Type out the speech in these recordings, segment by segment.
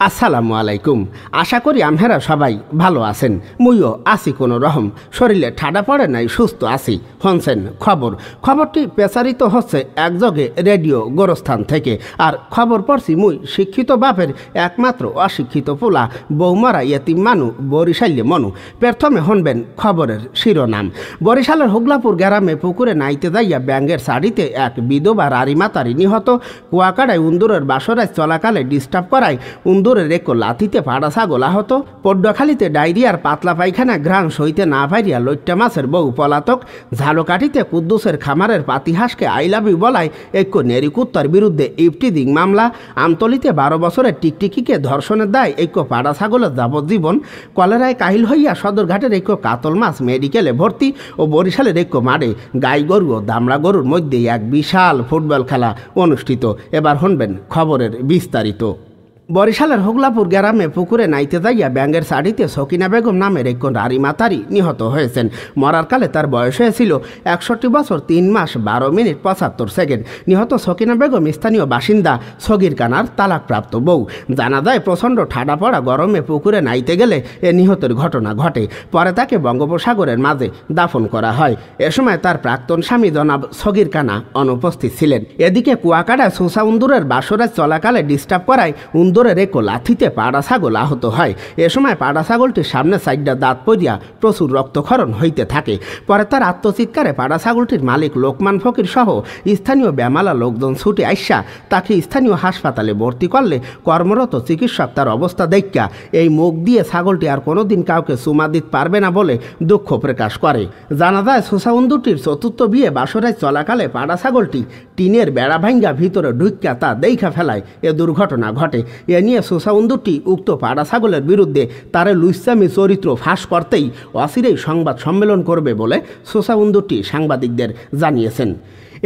আসসালামু আলাইকুম। আশা করি আমহেরা সবাই ভালো আছেন। মুইও আছি কোনো রকম, শরীরে ঠাডা পড়ে নাই, সুস্থ আছি। হনছেন খবরটি প্রচারিত হচ্ছে একযোগে রেডিও গোরস্থান থেকে। আর খবর পড়ছি মুই শিক্ষিত বাপের একমাত্র অশিক্ষিত পোলা, বৌমারা ইয়েতিম মানু, বরিশাল্যে মনু। প্রথমে হনবেন খবরের শিরোনাম। বরিশালের হুগলাপুর গ্রামে পুকুরে নাইতে যাইয়া ব্যাঙ্গের শাড়িতে এক বিধবা রারিমাতারি নিহত। কুয়াকাড়ায় উন্দুরের বাসরায় চলাকালে ডিস্টার্ব করায় উন্দুরের এক লাথিতে পাড়া ছাগল আহত। পড্ডখালিতে ডায়রিয়ার পাতলা পায়খানা ঘ্রাণ সইতে না পাইরিয়া লইট্টা মাছের বউ পলাতক। ঝালকাঠিতে কুদ্দুসের খামারের পাতিহাসকে আইলাবি বলায় এক নেরিকুত্তর বিরুদ্ধে ইফটিজিং মামলা। আমতলিতে 12 বছরের টিকটিকিকে ধর্ষণের দায় এক পাড়া ছাগলের যাবজ্জীবন। কলেরায় কাহিল হইয়া সদরঘাটের এক কাতল মাছ মেডিকেলে ভর্তি। ও বরিশালের এক মাঠে গাই গরু ও দামড়া গরুর মধ্যে এক বিশাল ফুটবল খেলা অনুষ্ঠিত। এবার শুনবেন খবরের বিস্তারিত। বরিশালের হুগলাপুর গ্রামে পুকুরে নাইতে যাইয়া ব্যাঙ্গের শাড়িতে সকিনা বেগম নামের এক রারিমাতারি নিহত হয়েছেন। মরার কালে তার বয়স হয়েছিল 61 বছর 3 মাস 12 মিনিট 75 সেকেন্ড। নিহত সকিনা বেগম স্থানীয় বাসিন্দা সগিরকানার তালাকপ্রাপ্ত বউ। জানা যায় প্রচণ্ড ঠাডা পড়া গরমে পুকুরে নাইতে গেলে এ নিহতের ঘটনা ঘটে। পরে তাকে বঙ্গোপসাগরের মাঝে দাফন করা হয়। এ সময় তার প্রাক্তন স্বামী জনাব সগিরকানা অনুপস্থিত ছিলেন। এদিকে কুয়াকাড়ায় সুসা উন্দুরের বাসরায় চলাকালে ডিস্টার্ব করায় উন্দুরের এক লাথিতে পাড়া ছাগল আহত হয়। এ সময় পাড়া ছাগলটির সামনে সাইডটা দাঁত পড়িয়া প্রচুর রক্তক্ষরণ হইতে থাকে। পরে তার আত্মচিৎকারে পাড়া ছাগলটির মালিক লোকমান ফকির সহ স্থানীয় ব্যামালা লোকজন ছুটে আইসা তাকে স্থানীয় হাসপাতালে ভর্তি করলে কর্মরত চিকিৎসক তার অবস্থা দেখা এই মুখ দিয়ে ছাগলটি আর কোনোদিন কাউকে চুমা দিতে পারবে না বলে দুঃখ প্রকাশ করে। জানা যায় সুসা উন্দুরটির চতুর্থ বিয়ে বাসরায় চলাকালে পাড়া ছাগলটি টিনের বেড়া ভাঙ্গা ভিতরে ঢুকিয়া তা দেখা ফেলায় এ দুর্ঘটনা ঘটে। এ নিয়ে সুসা উন্দুরটি উক্ত পাড়া ছাগলের বিরুদ্ধে তারে লুইসামি চরিত্র ফাঁস করতেই অচিরেই সংবাদ সম্মেলন করবে বলে সুসা উন্দুরটি সাংবাদিকদের জানিয়েছেন।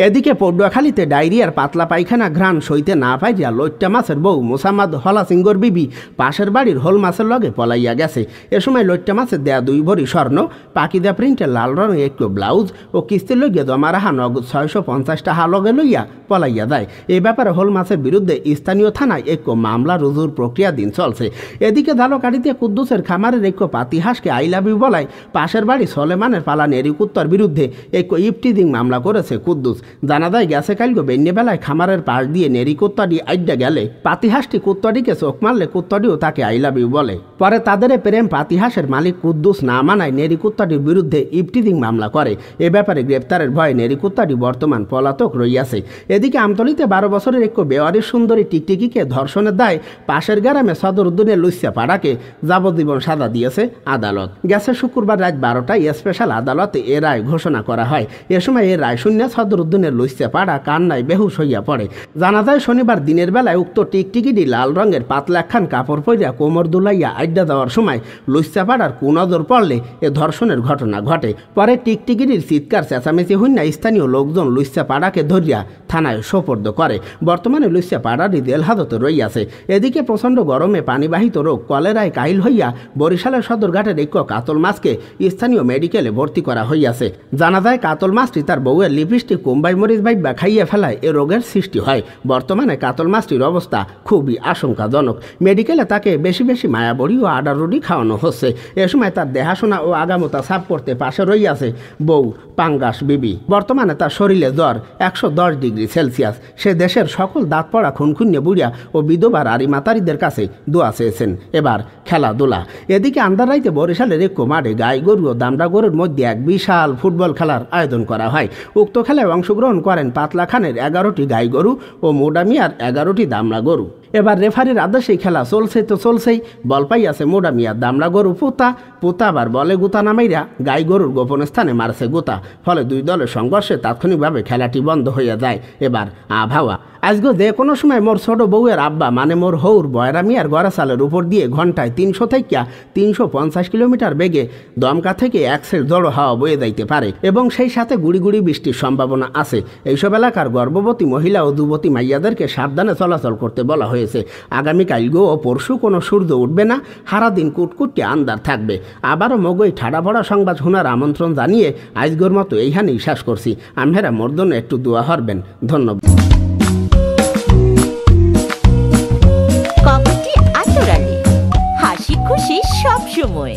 এদিকে পডুয়াখালীতে ডায়রিয়ার পাতলা পায়খানা ঘ্রাণ সইতে না পাইয়া লইট্টা মাছের বউ মোসাম্মদ হলা সিংগর বিবি পাশের বাড়ির হোল মাছের লগে পলাইয়া গেছে। এ সময় লইট্টা মাছের দেয়া 2 ভরি স্বর্ণ, পাকিদা প্রিন্টের লাল রঙের একটু ব্লাউজ ও কিস্তির লইয়া জমা রাহা নগদ 650 টাকা লগে লইয়া পলাইয়া যায়। এই ব্যাপারে হোল মাছের বিরুদ্ধে স্থানীয় থানায় এক মামলা রুজুর প্রক্রিয়াধীন চলছে। এদিকে ধালকাঠিতে কুদ্দুসের খামারের এক পাতিহাসকে আইলাবি বলায় পাশের বাড়ি সলেমানের পালা নেরিকুত্তর বিরুদ্ধে এক ইফটিজিং মামলা করেছে কুদ্দুস। জানা যায় গেছে কালকে বেলায় খামারের পাশ দিয়ে নেরি কুত্তাটি আইডা গেলে পাতিহাসটি কুত্তাটিকে চোখ মারলে কুত্তাটিও তাকে আইলাবি বলে। পরে তাদের প্রেম পাতিহাসের মালিক কুদ্দুস না মানায় নেরি কুত্তাটির বিরুদ্ধে ইফটিজিং মামলা করে। এ ব্যাপারে গ্রেপ্তারের ভয়ে নেরি কুত্তাটি বর্তমান পলাতক রইয়াছে। এদিকে আমতলিতে 12 বছরের এক বেওয়ারির সুন্দরী টিকটিকিকে ধর্ষণের দায় পাশের গ্রামে সদর উদ্দিনের লুইসা পাড়াকে যাবজ্জীবন সাজা দিয়েছে আদালত। গেছে শুক্রবার রাত 12টায় স্পেশাল আদালতে এ রায় ঘোষণা করা হয়। এ সময় এ রায় শূন্য সদর উদ্দিনের লুইসা পাড়া কান্নায় বেহুশ হইয়া পড়ে। জানা যায় শনিবার দিনের বেলায় উক্ত টিকটিকিটি লাল রঙের পাতলা একখান কাপড় পরিয়া কোমর দুলাইয়া আড্ডা দেওয়ার সময় লুইসা পাড়ার কুনজর পড়লে এ ধর্ষণের ঘটনা ঘটে। পরে টিকটিকিটির চিৎকার চেঁচামেচি হইনা স্থানীয় লোকজন লুইসা পাড়াকে ধরিয়া থানায় সোপর্দ করে। বর্তমানে লুইসা পাড়াটি জেল হাজতে রইয়াছে। এদিকে প্রচণ্ড গরমে পানিবাহিত রোগ কলেরায় কাহিল হইয়া বরিশালের সদরঘাটের এক কাতল মাছকে স্থানীয় মেডিকেলে ভর্তি করা হইয়াছে। জানা যায় কাতল মাছটি তার বউয়ের লিপস্টিক কোম্বাই মরিচ বাইবা খাইয়া ফেলায় এ রোগের সৃষ্টি হয়। বর্তমানে কাতল মাছটির অবস্থা খুবই আশঙ্কাজনক। মেডিকেলে তাকে বেশি বেশি মায়াবড়ি ও আডা রুটি খাওয়ানো হচ্ছে। এ সময় তার দেখাশোনা ও আগামতা সাফ করতে পাশে রইয়াছে বউ পাঙ্গাস বিবি। বর্তমানে তার শরীরে জ্বর 110 ডিগ্রি সেলসিয়াস। সে দেশের সকল দাঁত পড়া খুনখুন্যে বুড়িয়া ও বিধবা রারিমাতারিদের কাছে দোয়া চেয়েছেন। এবার খেলাধুলা। এদিকে আন্দারাইতে বরিশালের এক মাঠে গাই গরু ও দামড়া গরুর মধ্যে এক বিশাল ফুটবল খেলার আয়োজন করা হয়। উক্ত খেলায় অংশগ্রহণ করেন পাতলা খানের 11টি গাই গরু ও মোডামিয়ার 11টি দামড়া গরু। এবার রেফারির আদেশেই খেলা চলছেই। বল পাইয়াছে মোডামিয়ার দামড়া গরু পোতা আবার বলে গুতা নামাইরা গাই গরুর গোপন স্থানে মারছে গুতা। ফলে 2 দলের সংঘর্ষে তাৎক্ষণিকভাবে খেলাটি বন্ধ হইয়া যায়। এবার আবহাওয়া। আজকে যে কোনো সময় মোর ছোট বউয়ের আব্বা মানে মোর হৌর বয়রা মিয়ার গড়াচালের উপর দিয়ে ঘন্টায় 300 থেকে 350 কিলোমিটার বেগে দমকা থেকে 1 সের জড়ো হাওয়া বয়ে যাইতে পারে এবং সেই সাথে গুড়ি গুড়ি বৃষ্টির সম্ভাবনা আছে। এইসব এলাকার গর্ভবতী মহিলা ও যুবতী মাইয়াদেরকে সাবধানে চলাচল করতে বলা হয়েছে। আগামীকালগো ও পরশু কোনো সূর্য উঠবে না, সারাদিন কুটকুটটি আন্দার থাকবে। আবারও মগই ঠাড়া পড়া সংবাদ শোনার আমন্ত্রণ জানিয়ে আজগর মতো এইখানেই শেষ করছি। আমহেরা মোর জন্য একটু দোয়া হরবেন। ধন্যবাদ। সব সময়।